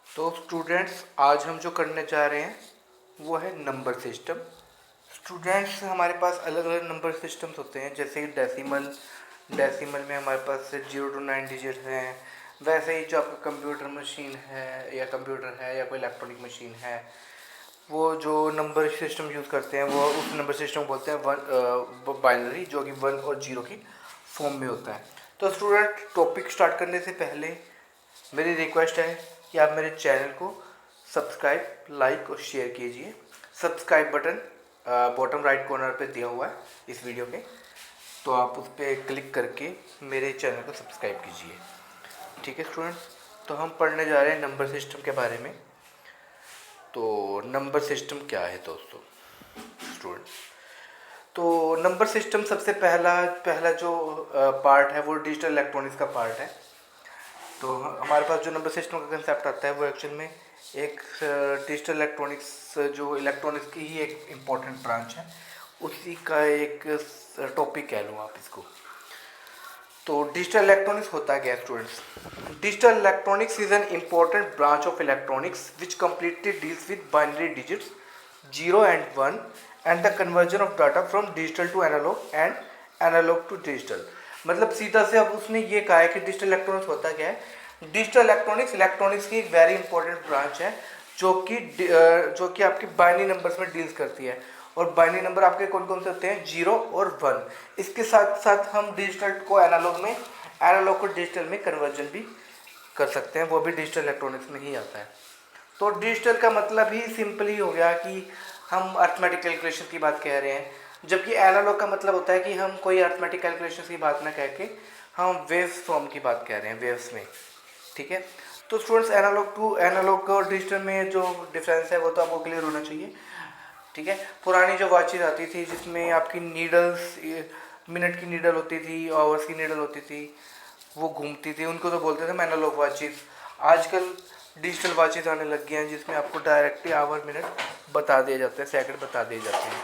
तो स्टूडेंट्स आज हम जो करने जा रहे हैं वो है नंबर सिस्टम। स्टूडेंट्स हमारे पास अलग अलग नंबर सिस्टम्स होते हैं, जैसे कि डेसिमल में हमारे पास 0 to 9 डिजिट हैं। वैसे ही जो आपका कंप्यूटर मशीन है या कंप्यूटर है या कोई इलेक्ट्रॉनिक मशीन है, वो जो नंबर सिस्टम यूज़ करते हैं वो उस नंबर सिस्टम को बोलते हैं वन बाइनरी, जो कि 1 और 0 की फॉर्म में होता है। तो स्टूडेंट, टॉपिक स्टार्ट करने से पहले मेरी रिक्वेस्ट है कि आप मेरे चैनल को सब्सक्राइब, लाइक और शेयर कीजिए। Subscribe button bottom right corner पे दिया हुआ है इस वीडियो के, तो आप उस पर क्लिक करके मेरे चैनल को सब्सक्राइब कीजिए। ठीक है स्टूडेंट्स, तो हम पढ़ने जा रहे हैं नंबर सिस्टम के बारे में। तो नंबर सिस्टम क्या है दोस्तों स्टूडेंट्स? तो नंबर सिस्टम सबसे पहला पहला जो पार्ट है वो डिजिटल इलेक्ट्रॉनिक्स का पार्ट है। तो हमारे पास जो नंबर सिस्टम का कंसेप्ट आता है वो एक्चुअल में एक डिजिटल इलेक्ट्रॉनिक्स, जो इलेक्ट्रॉनिक्स की ही एक इम्पॉर्टेंट ब्रांच है, उसी का एक टॉपिक कह लो आप इसको। तो डिजिटल इलेक्ट्रॉनिक्स होता क्या है students? Digital electronics is an important branch of electronics which completely deals with binary digits 0 and 1 and the conversion of data from digital to analog and analog to digital. मतलब सीधा से अब उसने ये कहा है कि डिजिटल इलेक्ट्रॉनिक्स होता क्या है। डिजिटल इलेक्ट्रॉनिक्स की एक वेरी इंपॉर्टेंट ब्रांच है, जो कि आपकी बाइनरी नंबर्स में डील्स करती है। और बाइनरी नंबर आपके कौन कौन से होते हैं? 0 और 1। इसके साथ साथ हम डिजिटल को एनालॉग को डिजिटल में कन्वर्जन भी कर सकते हैं, वो भी डिजिटल इलेक्ट्रॉनिक्स में ही आता है। तो डिजिटल का मतलब ही सिंपल ही हो गया कि हम अर्थमेटिक कैलकुलेशन की बात कह रहे हैं, जबकि एनालॉग का मतलब होता है कि हम कोई अर्थमेटिक कैलकुलेशन की बात ना कह के हम वेव्स फॉर्म की बात कह रहे हैं, वेव्स में। ठीक है, तो स्टूडेंट्स एनालॉग और डिजिटल में जो डिफरेंस है वो तो आपको क्लियर होना चाहिए। ठीक है, पुरानी जो वॉचेज आती थी जिसमें आपकी नीडल्स, मिनट की नीडल होती थी, आवर्स की नीडल होती थी, वो घूमती थी, उनको तो बोलते थे हम एनालॉग वॉचेज। आजकल डिजिटल वॉचेज आने लग गए हैं जिसमें आपको डायरेक्टली आवर मिनट बता दिए जाते हैं, सेकंड बता दिए जाते हैं।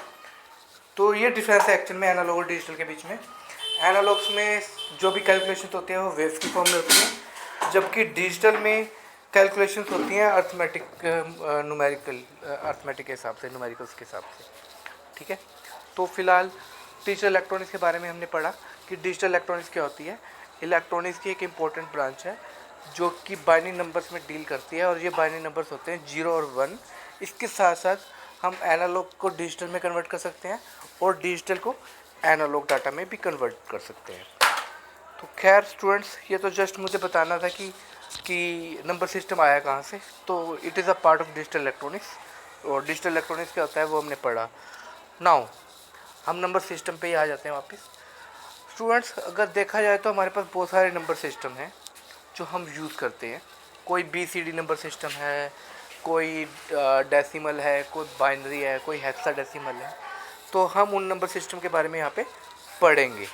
तो ये डिफरेंस है एक्चुअल में एनालॉग और डिजिटल के बीच में। एनालॉग्स में जो भी कैलकुलेशन होते हैं वो वेव्स की फॉर्म में होती हैं, जबकि डिजिटल में कैलकुलेशंस होती हैं अर्थमेटिक, न्यूमेरिकल, अर्थमेटिक के हिसाब से, न्यूमेरिकल्स के हिसाब से। ठीक है, तो फिलहाल डिजिटल इलेक्ट्रॉनिक्स के बारे में हमने पढ़ा कि डिजिटल इलेक्ट्रॉनिक्स क्या होती है। इलेक्ट्रॉनिक्स की एक इम्पोर्टेंट ब्रांच है जो कि बाइनरी नंबर्स में डील करती है, और ये बाइनरी नंबर्स होते हैं 0 और 1। इसके साथ साथ हम एनालॉग को डिजिटल में कन्वर्ट कर सकते हैं और डिजिटल को एनालॉग डाटा में भी कन्वर्ट कर सकते हैं। तो खैर स्टूडेंट्स, ये तो जस्ट मुझे बताना था कि नंबर सिस्टम आया कहाँ से। तो it is a part of digital electronics, और डिजिटल इलेक्ट्रॉनिक्स क्या होता है वो हमने पढ़ा। नाउ हम नंबर सिस्टम पे ही आ जाते हैं वापस। स्टूडेंट्स, अगर देखा जाए तो हमारे पास बहुत सारे नंबर सिस्टम हैं जो हम यूज़ करते हैं। कोई BCD नंबर सिस्टम है, कोई डेसिमल है, कोई बाइनरी है, कोई हेक्साडेसिमल है। तो हम उन नंबर सिस्टम के बारे में यहाँ पे पढ़ेंगे।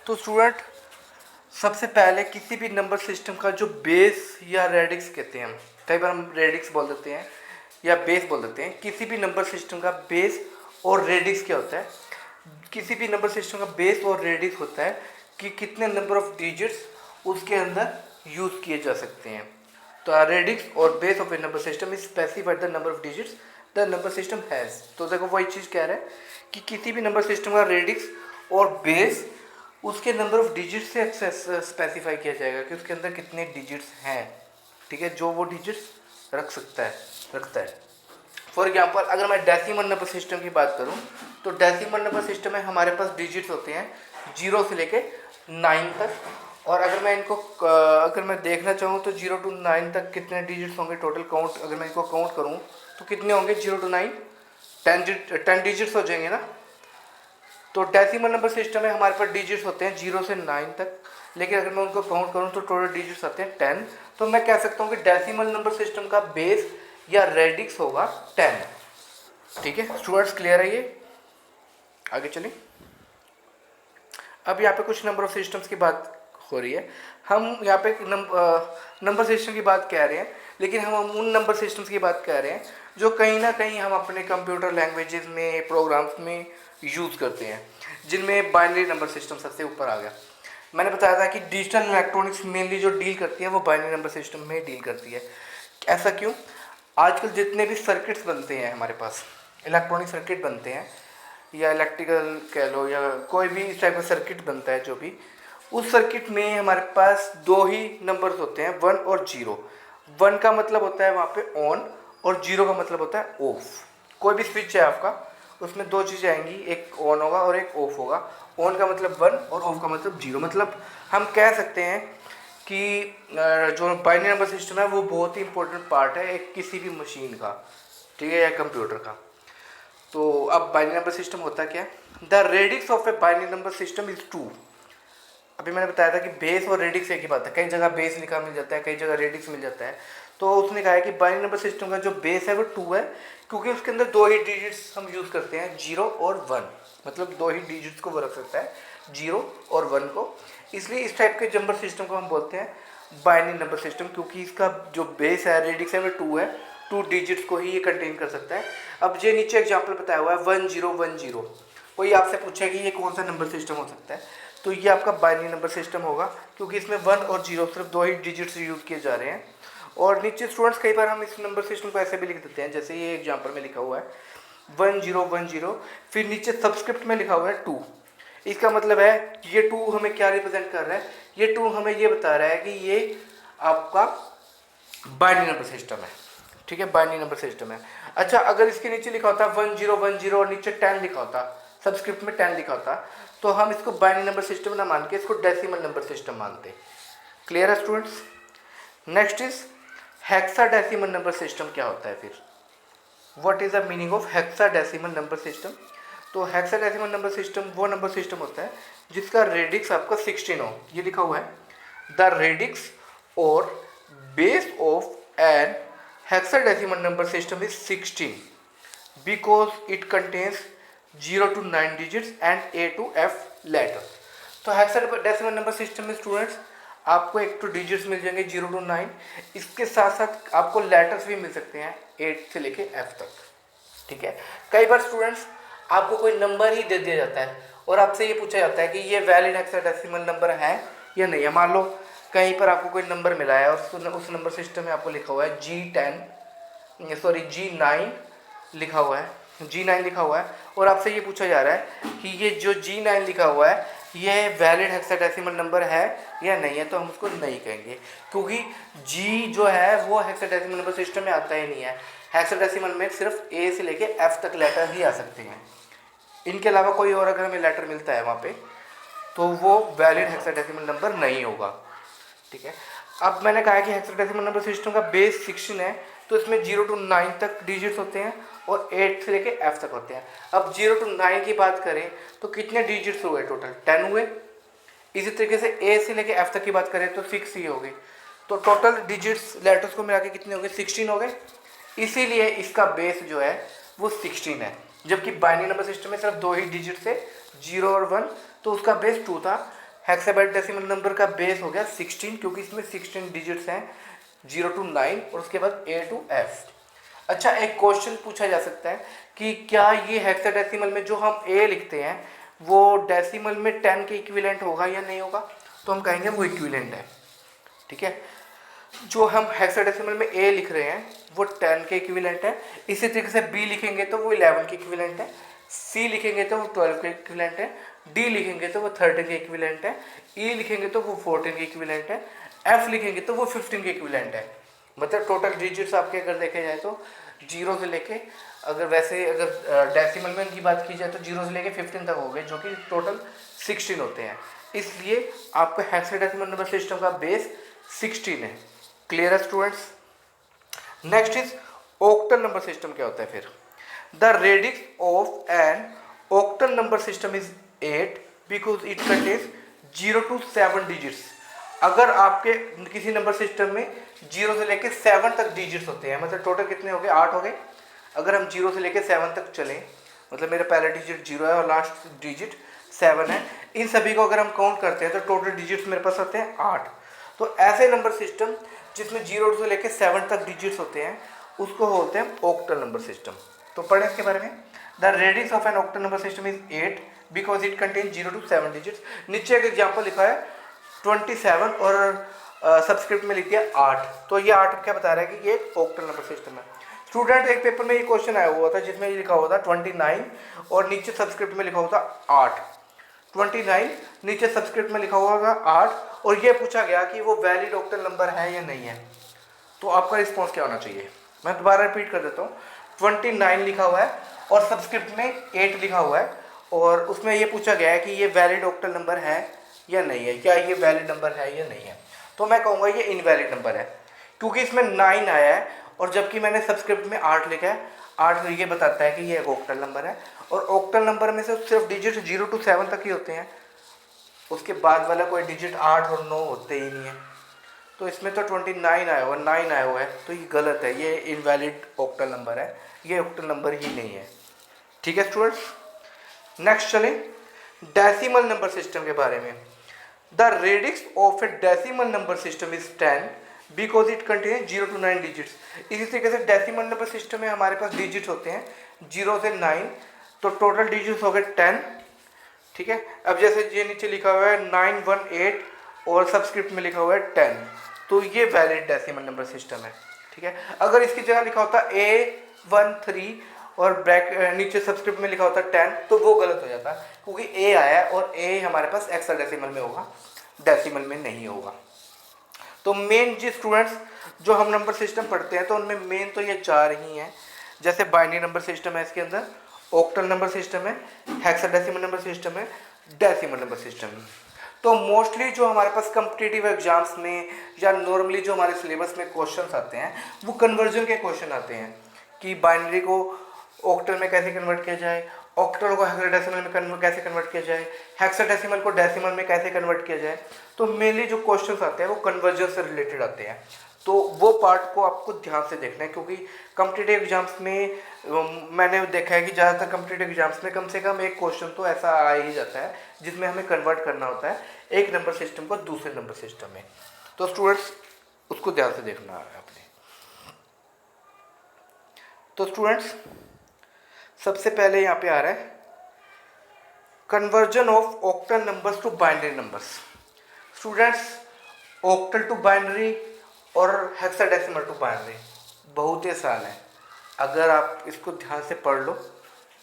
तो स्टूडेंट, सबसे पहले किसी भी नंबर सिस्टम का जो बेस या रेडिक्स कहते हैं, हम कई बार हम रेडिक्स बोल देते हैं या बेस बोल देते हैं। किसी भी नंबर सिस्टम का बेस और रेडिक्स क्या होता है? किसी भी नंबर सिस्टम का बेस और रेडिक्स होता है कि कितने नंबर ऑफ डिजिट्स उसके अंदर यूज़ किए जा सकते हैं। तो रेडिक्स और base of A number system is specified the number of digits the number system has. तो देखो वही चीज़ कह रहा है कि किसी भी नंबर सिस्टम का रेडिक्स और बेस उसके नंबर ऑफ डिजिट से स्पेसिफाई किया जाएगा कि उसके अंदर कितने डिजिट्स हैं। ठीक है, जो वो डिजिट्स रखता है। फॉर एग्जांपल, अगर मैं डेसिमल नंबर सिस्टम की बात करूं, तो डेसिमल नंबर सिस्टम में हमारे पास डिजिट्स होते हैं 0 से लेके 9 तक। और अगर मैं देखना चाहूँ तो 0 to 9 तक कितने डिजिट्स होंगे टोटल काउंट, अगर मैं इनको काउंट करूँ तो कितने होंगे? 0 to 9 10 डिजिट्स हो जाएंगे ना। तो डेसिमल नंबर सिस्टम में हमारे पास डिजिट्स होते हैं 0 से 9 तक, लेकिन अगर मैं उनको काउंट करूँ तो टोटल डिजिट्स आते हैं 10। तो मैं कह सकता हूँ कि डेसिमल नंबर सिस्टम का बेस या रेडिक्स होगा 10। ठीक है स्टूडेंट्स, क्लियर है ये? आगे चलें। अब यहाँ पे कुछ नंबर ऑफ सिस्टम्स की बात हो रही है। हम यहाँ पे नंबर सिस्टम की बात कह रहे हैं, लेकिन हम उन नंबर सिस्टम्स की बात कर रहे हैं जो कहीं ना कहीं हम अपने कंप्यूटर लैंग्वेजेस में, प्रोग्राम्स में यूज़ करते हैं, जिनमें बाइनरी नंबर सिस्टम सबसे ऊपर आ गया। मैंने बताया था कि डिजिटल इलेक्ट्रॉनिक्स मेनली जो डील करती है वो बाइनरी नंबर सिस्टम में डील करती है। ऐसा क्यों? आजकल जितने भी सर्किट्स बनते हैं हमारे पास, इलेक्ट्रॉनिक सर्किट बनते हैं या इलेक्ट्रिकल कह लो या कोई भी इस टाइप का सर्किट बनता है जो भी, उस सर्किट में हमारे पास दो ही नंबर्स होते हैं, 1 और 0। 1 का मतलब होता है वहाँ पे ऑन और 0 का मतलब होता है ऑफ। कोई भी स्विच है आपका, उसमें दो चीज़ें आएंगी, एक ऑन होगा और एक ऑफ होगा। ऑन का मतलब 1 और ऑफ का मतलब 0। मतलब हम कह सकते हैं कि जो बाइनरी नंबर सिस्टम है वो बहुत ही इंपॉर्टेंट पार्ट है एक किसी भी मशीन का, ठीक है, या कंप्यूटर का। तो अब बाइनरी नंबर सिस्टम होता क्या है? The radix of a binary number system is 2। अभी मैंने बताया था कि बेस और रेडिक्स एक ही बात है, कई जगह बेस लिखा मिल जाता है, कई जगह रेडिक्स मिल जाता है। तो उसने कहा है कि बाइनरी नंबर सिस्टम का जो बेस है वो 2 है, क्योंकि उसके अंदर दो ही डिजिट्स हम यूज़ करते हैं, 0 और 1। मतलब दो ही डिजिट्स को वो रख सकता है, 0 और 1 को। इसलिए इस टाइप के नंबर सिस्टम को हम बोलते हैं बाइनरी नंबर सिस्टम, क्योंकि इसका जो बेस है, रेडिक्स है, वो 2 है। 2 डिजिट्स को ही ये कंटेन कर सकता है। अब ये नीचे एग्जाम्पल बताया हुआ है 1010। कोई आपसे पूछे कि ये कौन सा नंबर सिस्टम हो सकता है, तो ये आपका बाइनरी नंबर सिस्टम होगा, क्योंकि इसमें 1 और 0 सिर्फ दो ही डिजिट्स यूज़ किए जा रहे हैं। और नीचे स्टूडेंट्स कई बार हम इस नंबर सिस्टम को ऐसे भी लिख देते हैं, जैसे ये एग्जाम्पल में लिखा हुआ है 1010, फिर नीचे सबस्क्रिप्ट में लिखा हुआ है 2। इसका मतलब है ये 2 हमें क्या रिप्रेजेंट कर रहा है? ये 2 हमें ये बता रहा है कि ये आपका बाइनरी नंबर सिस्टम है, ठीक है, बाइनरी नंबर सिस्टम है। अच्छा, अगर इसके नीचे लिखा होता 1010 और नीचे 10 लिखा होता, सबस्क्रिप्ट में 10 लिखा होता, तो हम इसको बाइनरी नंबर सिस्टम ना मान के इसको डेसिमल नंबर सिस्टम मानते। क्लियर है students? Next is hexadecimal number system. क्या होता है फिर? What is the meaning of hexadecimal number system? तो हेक्साडेसिमल नंबर सिस्टम वो नंबर सिस्टम होता है जिसका रेडिक्स आपका 16 हो। ये लिखा हुआ है द रेडिक्स और base of an hexadecimal number system is 16 because it contains 0 to 9 digits and A to F letters। तो हेक्साडेसिमल नंबर सिस्टम में स्टूडेंट्स आपको एक तो डिजिट्स मिल जाएंगे 0 to 9, इसके साथ साथ आपको लेटर्स भी मिल सकते हैं 8 से लेके F तक, ठीक है। कई बार स्टूडेंट्स आपको कोई नंबर ही दे दिया जाता है और आपसे ये पूछा जाता है कि ये वैलिड हेक्साडेसिमल नंबर है या नहीं है। मान लो कहीं पर आपको कोई नंबर मिला है और उस नंबर सिस्टम में आपको लिखा हुआ है G9 लिखा हुआ है, G9 लिखा हुआ है, और आपसे ये पूछा जा रहा है कि ये जो G9 लिखा हुआ है ये वैलिड हेक्साडेसिमल नंबर है या नहीं है, तो हम उसको नहीं कहेंगे, क्योंकि G जो है वो हेक्साडेसिमल नंबर सिस्टम में आता ही नहीं है। हेक्साडेसिमल में सिर्फ A से लेके F तक लेटर ही आ सकते हैं, इनके अलावा कोई और अगर हमें लेटर मिलता है वहाँ पे तो वो वैलिड हेक्साडेसिमल नंबर नहीं होगा, ठीक है। अब मैंने कहा कि हेक्साडेसिमल नंबर सिस्टम का बेस 16 है, तो इसमें 0 to 9 तक डिजिट्स होते हैं और 8 से लेके F तक होते हैं। अब 0 to 9 की बात करें तो कितने डिजिट्स हुए? टोटल 10 हुए। इसी तरीके से A से लेके F तक की बात करें तो 6 ही हो गए। तो टोटल डिजिट्स लेटर्स को मिला के कितने हो गए? 16 हो गए। इसीलिए इसका बेस जो है वो 16 है, जबकि बाइनरी नंबर सिस्टम में सिर्फ दो ही डिजिट थे 0 और 1, तो उसका बेस 2 था। हेक्साडेसिमल नंबर का बेस हो गया 16, क्योंकि इसमें 16 डिजिट्स हैं 0 to 9 और उसके बाद A to F। अच्छा, एक क्वेश्चन पूछा जा सकता है कि क्या ये हेक्साडेसिमल में जो हम A लिखते हैं वो डेसिमल में 10 के इक्विवेलेंट होगा या नहीं होगा? तो हम कहेंगे वो इक्विवेलेंट है, ठीक है। जो हम हेक्साडेसिमल में A लिख रहे हैं वो 10 के इक्विवेलेंट है। इसी तरीके से B लिखेंगे तो वो 11 के इक्विवेलेंट है, C लिखेंगे तो वो 12 के इक्विवेलेंट है, D लिखेंगे तो वो 13 के इक्विवेलेंट है, E लिखेंगे तो वो 14 के इक्विवेलेंट है, F लिखेंगे तो वो 15 के इक्विवेलेंट है। मतलब टोटल डिजिट्स आपके अगर देखे जाए तो 0 से लेके, अगर वैसे अगर डेसिमल में इनकी बात की जाए तो 0 से लेके 15 तक हो गए, जो कि टोटल 16 होते हैं। इसलिए आपका हेक्साडेसिमल नंबर सिस्टम का बेस 16 है। क्लियर है students? Next is octal number system. क्या होता है फिर? The radix of an octal number system is 8 because it contains 0 to 7 digits. अगर आपके किसी नंबर सिस्टम में 0 से लेके 7 तक डिजिट्स होते हैं, मतलब टोटल कितने हो गए? 8 हो गए। अगर हम 0 से लेके 7 तक चलें, मतलब मेरा पहला डिजिट 0 है और लास्ट डिजिट 7 है, इन सभी को अगर हम काउंट करते हैं तो टोटल डिजिट्स मेरे पास आते हैं 8। तो ऐसे नंबर सिस्टम जिसमें 0 से लेके 7 तक डिजिट्स होते हैं उसको बोलते हैं ऑक्टल नंबर सिस्टम। तो पढ़ें इसके बारे में। The radix of an octal number system is 8 because it contain 0 to 7 digits. नीचे एक एग्जाम्पल लिखा है 27 और सबस्क्रिप्ट में लिख दिया 8, तो ये 8 क्या बता रहा है कि ये ऑक्टल नंबर सिस्टम है। स्टूडेंट एक पेपर में ये क्वेश्चन आया हुआ था जिसमें ये लिखा हुआ था 29 और नीचे सबस्क्रिप्ट में लिखा हुआ था 8। 29 नीचे सबस्क्रिप्ट में लिखा हुआ था 8 और ये पूछा गया कि वो वैलिड ऑक्टल नंबर है या नहीं है। तो आपका रिस्पॉन्स क्या होना चाहिए? मैं दोबारा रिपीट कर देता हूँ। 29 लिखा हुआ है और सबस्क्रिप्ट में 8 लिखा हुआ है और उसमें ये पूछा गया है कि ये वैलिड ऑक्टल नंबर है या नहीं है, क्या ये वैलिड नंबर है या नहीं है। तो मैं कहूँगा ये इनवैलिड नंबर है क्योंकि इसमें 9 आया है और जबकि मैंने सबस्क्रिप्ट में 8 लिखा है। 8 ये बताता है कि ये एक ऑक्टल नंबर है और ऑक्टल नंबर में से सिर्फ डिजिट 0 to 7 तक ही होते हैं, उसके बाद वाला कोई डिजिट 8 और 9 होते ही नहीं है। तो इसमें तो 29 आया हुआ, 9 आया हुआ है, तो ये गलत है, ये इनवैलिड ऑक्टल नंबर है, ये ऑक्टल नंबर ही नहीं है। ठीक है स्टूडेंट्स, नेक्स्ट चलें डेसिमल नंबर सिस्टम के बारे में। The radix of A decimal number system is 10 because it contain 0 to 9 digits. इसी तरीके से डेसिमल नंबर सिस्टम में हमारे पास डिजिट्स होते हैं 0 से 9, तो टोटल डिजिट्स हो गए 10। ठीक है, अब जैसे ये नीचे लिखा हुआ है 918 और सबस्क्रिप्ट में लिखा हुआ है 10, तो ये वैलिड डेसिमल नंबर सिस्टम है। ठीक है, अगर इसकी जगह लिखा होता A13 और नीचे सबस्क्रिप्ट में लिखा होता 10 तो वो गलत हो जाता क्योंकि A आया है और A हमारे पास हेक्साडेसिमल में होगा, डेसिमल में नहीं होगा। तो मेन जी स्टूडेंट्स जो हम नंबर सिस्टम पढ़ते हैं तो उनमें मेन तो ये 4 ही हैं। जैसे बाइनरी नंबर सिस्टम है, इसके अंदर ऑक्टल नंबर सिस्टम है, हेक्साडेसिमल नंबर सिस्टम है, डेसिमल नंबर सिस्टम है। तो मोस्टली जो हमारे पास कॉम्पिटिटिव एग्जाम्स में या नॉर्मली जो हमारे सिलेबस में क्वेश्चंस आते हैं वो कन्वर्जन के क्वेश्चन आते हैं कि बाइनरी को ऑक्टल में कैसे कन्वर्ट किया जाए, ऑक्टल को हेक्साडेसिमल में कैसे कन्वर्ट किया जाए, हेक्साडेसिमल को डेसिमल में कैसे कन्वर्ट किया जाए। तो मेनली जो क्वेश्चंस आते हैं वो कन्वर्जन से रिलेटेड आते हैं, तो वो पार्ट को आपको ध्यान से देखना है क्योंकि कॉम्पिटिटिव एग्जाम्स में मैंने देखा है कि ज़्यादातर कॉम्पिटिटिव एग्जाम्स में कम से कम एक क्वेश्चन तो ऐसा आ ही जाता है जिसमें हमें कन्वर्ट करना होता है एक नंबर सिस्टम को दूसरे नंबर सिस्टम में। तो स्टूडेंट्स उसको ध्यान से देखना है आपने। तो स्टूडेंट्स सबसे पहले यहाँ पे आ रहा है conversion of octal numbers to binary numbers. Students octal to binary और हेक्साडेसिमल टू बाइनरी बहुत ही आसान है, अगर आप इसको ध्यान से पढ़ लो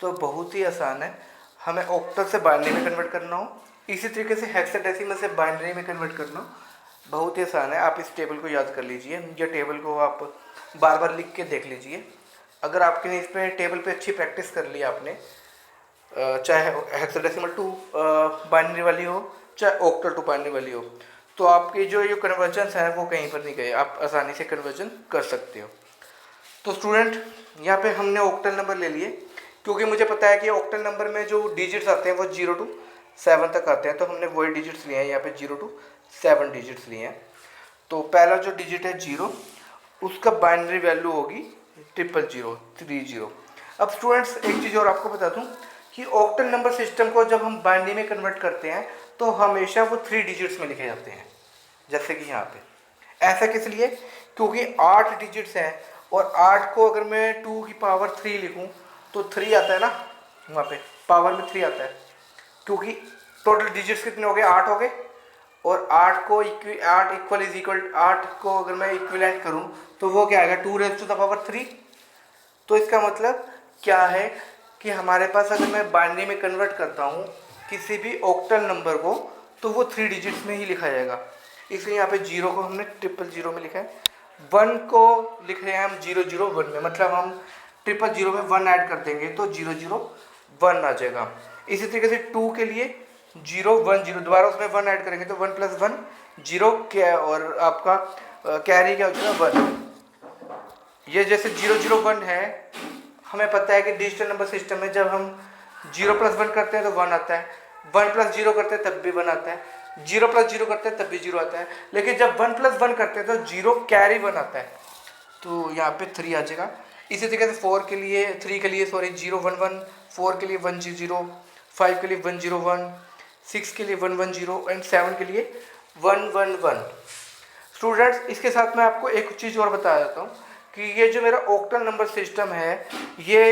तो बहुत ही आसान है। हमें ऑक्टल से बाइनरी में कन्वर्ट करना हो, इसी तरीके से हेक्साडेसिमल से बाइनरी में कन्वर्ट करना हो, बहुत ही आसान है। आप इस टेबल को याद कर लीजिए, ये टेबल को आप बार बार लिख के देख लीजिए। अगर आपने इस पे टेबल पे अच्छी प्रैक्टिस कर ली आपने, चाहे हेक्साडेसिमल टू बाइनरी वाली हो चाहे ऑक्टल टू बाइनरी वाली हो, तो आपके जो ये कन्वर्जन्स हैं वो कहीं पर नहीं गए, आप आसानी से कन्वर्जन कर सकते हो। तो स्टूडेंट यहाँ पे हमने ऑक्टल नंबर ले लिए क्योंकि मुझे पता है कि ऑक्टल नंबर में जो डिजिट्स आते हैं वो 0 to 7 तक आते हैं, तो हमने वही डिजिट्स लिए हैं यहाँ पे 0 to 7 डिजिट्स लिए हैं। तो पहला जो डिजिट है 0, उसका बाइनरी वैल्यू होगी 00030। अब स्टूडेंट्स एक चीज़ और आपको बता दूं कि ऑक्टल नंबर सिस्टम को जब हम बाइनरी में कन्वर्ट करते हैं तो हमेशा वो 3 डिजिट्स में लिखे जाते हैं, जैसे कि यहाँ पे। ऐसा किस लिए? क्योंकि 8 डिजिट्स हैं और 8 को अगर मैं 2 की पावर 3 लिखूँ तो 3 आता है ना, वहाँ पे पावर में 3 आता है, क्योंकि टोटल डिजिट्स कितने हो गए? 8 हो गए। और 8 को 8 इक्वल इज इक्वल 8 को अगर मैं इक्विवेलेंट करूं तो वो क्या आएगा? 2 raised to the power 3। तो इसका मतलब क्या है कि हमारे पास अगर मैं बाइनरी में कन्वर्ट करता हूं किसी भी ऑक्टल नंबर को तो वो 3 डिजिट्स में ही लिखा जाएगा। इसलिए यहाँ पे 0 को हमने 000 में लिखा है, 1 को लिख रहे हैं हम 001 में, मतलब हम 000 में 1 ऐड कर देंगे तो 001 आ जाएगा। इसी तरीके से 2 के लिए 010, दोबारा उसमें 1 ऐड करेंगे तो 1 + 1 0 क्या, और आपका कैरी क्या हो जाएगा 1। ये जैसे 001 है, हमें पता है कि डिजिटल नंबर सिस्टम में जब हम 0 + 1 करते हैं तो 1 आता है, 1 + 0 करते हैं तब भी 1 आता है, 0 + 0 करते हैं तब भी 0 आता है, लेकिन जब 1 + 1 करते हैं तो 0 कैरी 1 आता है, तो यहाँ पे 3 आ जाएगा। इसी तरीके से 3 के लिए 011, 4 के लिए 100, 5 के लिए 101, 6 के लिए 110 एंड 7 के लिए 111। स्टूडेंट्स इसके साथ मैं आपको एक चीज़ और बता देता हूँ कि ये जो मेरा ऑक्टल नंबर सिस्टम है ये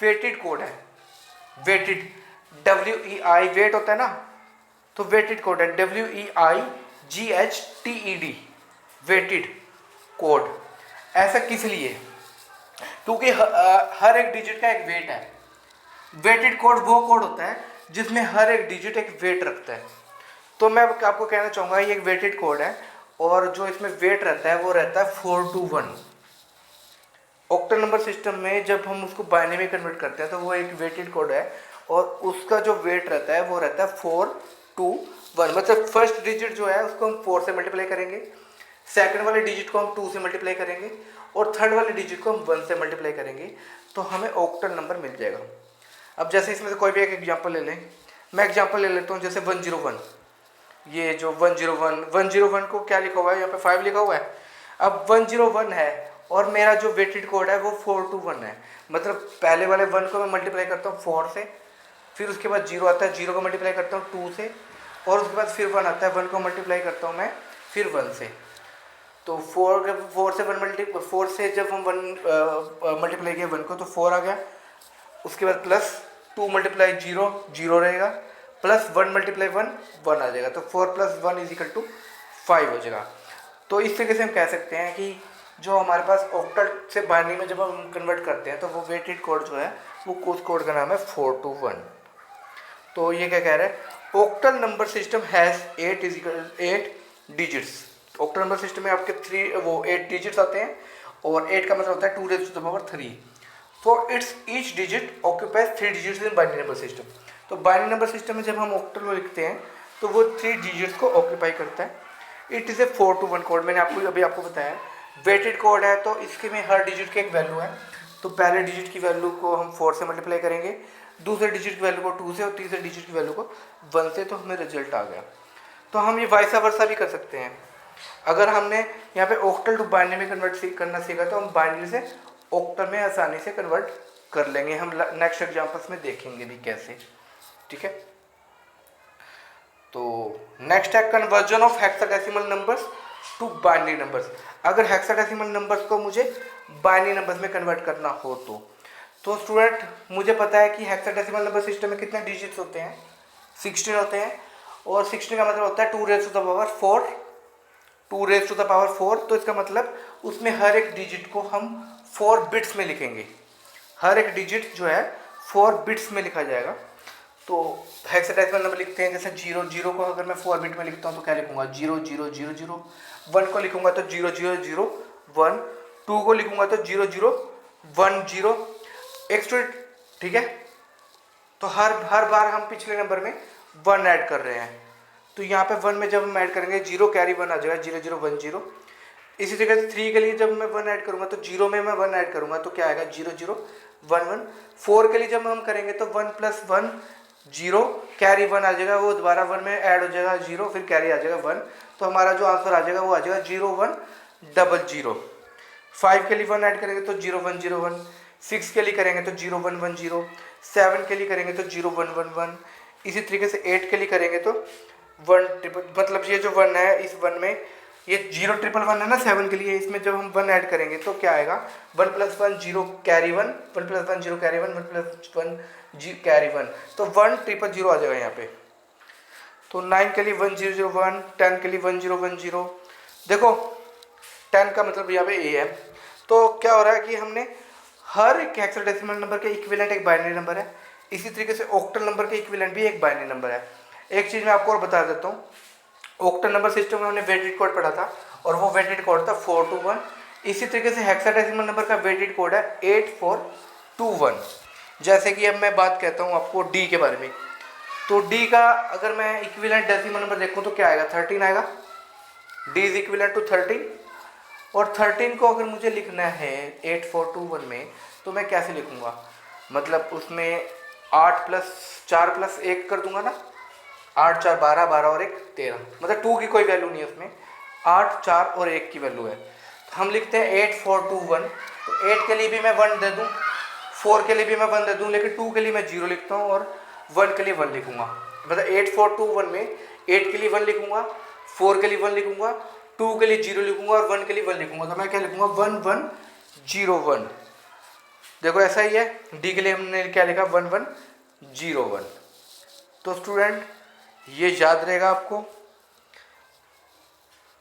वेटेड कोड है। वेटेड WEI वेट होता है ना, तो वेटेड कोड है WEIGHTED। Weighted code. ऐसा किस लिए? क्योंकि हर एक डिजिट का एक वेट है। वेटेड कोड वो कोड होता है जिसमें हर एक डिजिट एक वेट रखता है। तो मैं आपको कहना चाहूँगा ये एक वेटेड कोड है, और जो इसमें वेट रहता है वो रहता है 4 to 1। ऑक्टल नंबर सिस्टम में जब हम उसको बाइनरी में कन्वर्ट करते हैं तो वो एक वेटेड कोड है, और उसका जो वेट रहता है वो रहता है 4 to 1। मतलब फर्स्ट डिजिट जो है उसको हम 4 से मल्टीप्लाई करेंगे, सेकंड वाले डिजिट को हम 2 से मल्टीप्लाई करेंगे, और थर्ड वाले डिजिट को हम 1 से मल्टीप्लाई करेंगे, तो हमें ऑक्टल नंबर मिल जाएगा। अब जैसे इसमें से कोई भी एक एग्जांपल ले लें, मैं एग्जांपल ले लेता हूँ जैसे 101। ये जो 101 को क्या लिखा हुआ है यहाँ पे 5 लिखा हुआ है। अब 101 है और मेरा जो वेटेड कोड है वो 4 to 1 है। मतलब पहले वाले 1 को मैं मल्टीप्लाई करता हूँ 4 से, फिर उसके बाद 0 आता है, 0 को मल्टीप्लाई करता हूँ 2 से, और उसके बाद फिर 1 आता है, 1 को मल्टीप्लाई करता हूँ मैं फिर 1 से। तो 4 से जब हम 1 मल्टीप्लाई किया 1 को तो 4 आ गया। उसके बाद प्लस 2 मल्टीप्लाई 0 0 रहेगा, प्लस 1 मल्टीप्लाई 1 1 आ जाएगा। तो 4 + 1 = 5 हो जाएगा। तो इस तरीके से हम कह सकते हैं कि जो हमारे पास ऑक्टल से बाइनरी में जब हम कन्वर्ट करते हैं तो वो वेटेड कोड जो है वो उस कोड का नाम है 4 to 1। तो ये क्या कह रहा है, octal number system has 8 digits. Octal number system में आपके 8 डिजिट्स आते हैं, और 8 का मतलब होता है 2⁻³ for its each digit occupies 3 digits in binary number system. तो बाइनरी नंबर सिस्टम में जब हम ऑक्टल को लिखते हैं तो वो 3 डिजिट्स को ऑक्यूपाई करता है। It is a 4 to 1 code. मैंने आपको बताया वेटेड कोड है, तो इसके में हर डिजिट की एक वैल्यू है। तो पहले डिजिट की वैल्यू को हम 4 से मल्टीप्लाई करेंगे, दूसरे डिजिट की वैल्यू को 2 से, और तीसरे डिजिट की वैल्यू को 1 से, तो हमें रिजल्ट आ गया। तो हम ये वाइसा वर्सा भी कर सकते हैं। अगर हमने यहाँ पे ऑक्टल टू बाइनरी में कन्वर्ट करना सीखा तो हम बाइनरी से ऑक्टल में आसानी से कन्वर्ट कर लेंगे। हम नेक्स्ट एग्जाम्पल्स में देखेंगे भी कैसे। ठीक है, तो नेक्स्ट है conversion of hexadecimal numbers to binary numbers. अगर हेक्साडेसिमल नंबर्स को मुझे बाइनरी नंबर्स में कन्वर्ट करना हो तो स्टूडेंट मुझे पता है कि हेक्साडेसिमल नंबर सिस्टम में कितने डिजिट्स होते हैं, 16 होते हैं, और 16 का मतलब होता है 2⁻⁴। तो इसका मतलब उसमें हर एक डिजिट को हम 4 बिट्स में लिखेंगे। हर एक डिजिट जो है 4 बिट्स में लिखा जाएगा। तो हेक्साडेसिमल नंबर लिखते हैं जैसे 0 को अगर मैं 4 बिट में लिखता हूँ तो क्या लिखूंगा 0000। 1 को लिखूंगा तो 0001। 2 को लिखूंगा तो 0010 एक्स्ट्रा। ठीक है, तो हर बार हम पिछले नंबर में 1 ऐड कर रहे हैं। तो यहाँ पे 1 में जब हम ऐड करेंगे 0 कैरी 1 आ जाएगा 0010। इसी तरह से 3 के लिए जब मैं 1 ऐड करूँगा तो 0 में मैं 1 ऐड करूँगा तो क्या आएगा 0011। 4 के लिए जब हम करेंगे तो 1 + 1 0 कैरी 1 आ जाएगा, वो दोबारा 1 में ऐड हो जाएगा 0, फिर कैरी आ जाएगा 1। तो हमारा जो आंसर आ जाएगा वो आ जाएगा 0100। 5 के लिए 1 ऐड करेंगे तो 0101। 6 के लिए करेंगे तो 0110। 7 के लिए करेंगे तो 0111। इसी तरीके से 8 के लिए करेंगे तो 1 मतलब ये जो 1 है इस 1 में ये 0111 है ना 7 के लिए, इसमें जब हम 1 ऐड करेंगे तो क्या आएगा 1 + 1 0 कैरी 1, 1 + 1 0 कैरी 1, 1 + 1 कैरी 1, तो 1000 आ जाएगा यहाँ पे। तो 9 के लिए 1001, 10 के लिए 1010। देखो 10 का मतलब यहाँ पे ए है। तो क्या हो रहा है कि हमने हर एक हेक्साडेसिमल नंबर के इक्विवेलेंट एक बाइनरी नंबर है, इसी तरीके से ऑक्टल नंबर के इक्विवेलेंट भी एक बाइनरी नंबर है। एक चीज़ मैं आपको और बता देता हूँ, ऑक्टल नंबर सिस्टम में हमने वेटेड कोड पढ़ा था और वो वेटेड कोड था 4 to 1। इसी तरीके से हेक्साडेसिमल नंबर का वेटेड कोड है 8421। जैसे कि अब मैं बात कहता हूँ आपको डी के बारे में, तो डी का अगर मैं इक्विवेलेंट डेसिमल नंबर देखूँ तो क्या आएगा 13 आएगा। डी इज इक्विवेलेंट टू 13, और 13 को अगर मुझे लिखना है 8421 में तो मैं कैसे लिखूँगा, मतलब उसमें 8 + 4 + 1 कर दूंगा ना, 8 4 12, 12 और 1 13, मतलब 2 की कोई वैल्यू नहीं है उसमें, 8 4 और 1 की वैल्यू है। तो हम लिखते हैं 8421। तो 8 के लिए भी मैं 1 दे दूँ, 4 के लिए भी मैं 1 दे दूँ, लेकिन 2 के लिए मैं 0 लिखता हूँ और 1 के लिए 1 लिखूँगा। मतलब 8421 में 8 के लिए 1 लिखूँगा, 4 के लिए 1 लिखूँगा, 2 के लिए 0 लिखूँगा और 1 के लिए 1 लिखूँगा। तो मैं क्या लिखूँगा 1101। देखो ऐसा ही है, डी के लिए हमने क्या लिखा 1101। तो स्टूडेंट ये याद रहेगा आपको।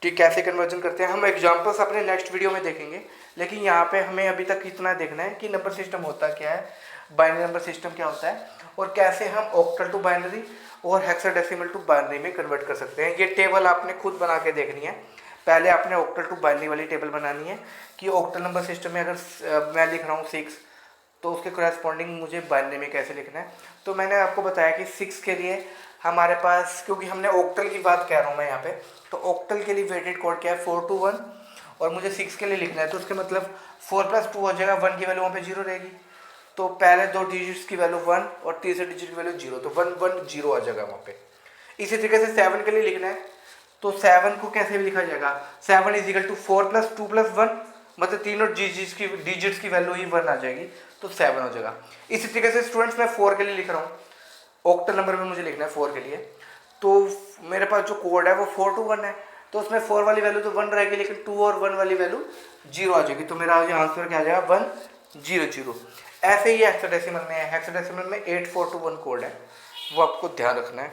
ठीक, कैसे कन्वर्जन करते हैं हम एग्जांपल्स अपने नेक्स्ट वीडियो में देखेंगे। लेकिन यहाँ पे हमें अभी तक इतना देखना है कि नंबर सिस्टम होता क्या है, बाइनरी नंबर सिस्टम क्या होता है, और कैसे हम ऑक्टल टू बाइनरी और हेक्साडेसिमल टू बाइनरी में कन्वर्ट कर सकते हैं। ये टेबल आपने खुद बना के देखनी है। पहले आपने ऑक्टल टू बाइनरी वाली टेबल बनानी है कि ऑक्टल नंबर सिस्टम में अगर मैं लिख रहा हूँ 6, तो उसके करस्पॉन्डिंग मुझे बाइनरी में कैसे लिखना है। तो मैंने आपको बताया कि 6 के लिए हमारे पास, क्योंकि हमने ऑक्टल की बात कह रहा हूँ मैं यहाँ पे, तो ऑक्टल के लिए वेटेड कोड क्या है 4 to 1, और मुझे 6 के लिए लिखना है, तो उसके मतलब 4 + 2 हो जाएगा, 1 की वैल्यू वहाँ पे 0 रहेगी। तो पहले 2 डिजिट्स की वैल्यू 1 और तीसरे डिजिट की वैल्यू 0, तो 1 1 0 आ जाएगा वहाँ पे। इसी तरीके से 7 के लिए लिखना है, तो 7 को कैसे भी लिखा जाएगा, 7 = 4 + 2 + 1, मतलब तीनों डिजिट्स की वैल्यू ही 1 आ जाएगी, तो 7 हो जाएगा। इसी तरीके से स्टूडेंट्स मैं 4 के लिए लिख रहा हूँ, ऑक्टल नंबर में मुझे लिखना है 4 के लिए, तो मेरे पास जो कोड है वो 4 to 1 है, तो उसमें 4 वाली वैल्यू तो 1 रहेगी, लेकिन 2 और 1 वाली वैल्यू 0 आ जाएगी, तो मेरा आंसर क्या आ जाएगा 1 0 0। ऐसे ही हेक्साडेसिमल में है, हेक्साडेसिमल में 841 कोड है, वो आपको ध्यान रखना है।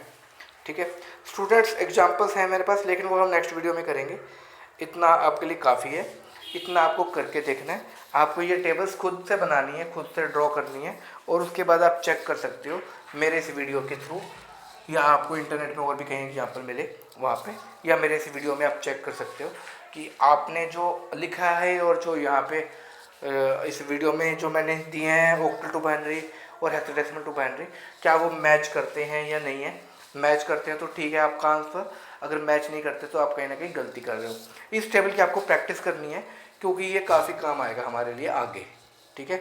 ठीक है स्टूडेंट्स, एग्जांपल्स हैं मेरे पास, लेकिन वो हम नेक्स्ट वीडियो में करेंगे। इतना आपके लिए काफ़ी है, इतना आपको करके देखना है। आपको ये टेबल्स खुद से बनानी है, खुद से ड्रॉ करनी है, और उसके बाद आप चेक कर सकते हो मेरे इस वीडियो के थ्रू, या आपको इंटरनेट में और भी कहीं एग्जाम्पल मिले वहाँ पे, या मेरे इस वीडियो में आप चेक कर सकते हो कि आपने जो लिखा है और जो यहाँ पे इस वीडियो में जो मैंने दिए हैं ऑक्टल टू बाइनरी और हेक्साडेसिमल टू बाइनरी, क्या वो मैच करते हैं या नहीं है। मैच करते हैं तो ठीक है आपका आंसर, अगर मैच नहीं करते तो आप कहीं ना कहीं गलती कर रहे हो। इस टेबल की आपको प्रैक्टिस करनी है, क्योंकि ये काफ़ी काम आएगा हमारे लिए आगे। ठीक है,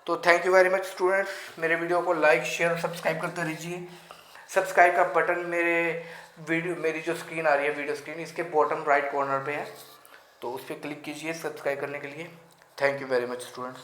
तो thank you very much students. मेरे वीडियो को लाइक शेयर और सब्सक्राइब करते रहिए। सब्सक्राइब का बटन मेरी जो स्क्रीन आ रही है, वीडियो स्क्रीन, इसके बॉटम राइट कॉर्नर पे है, तो उस पर क्लिक कीजिए सब्सक्राइब करने के लिए। Thank you very much students.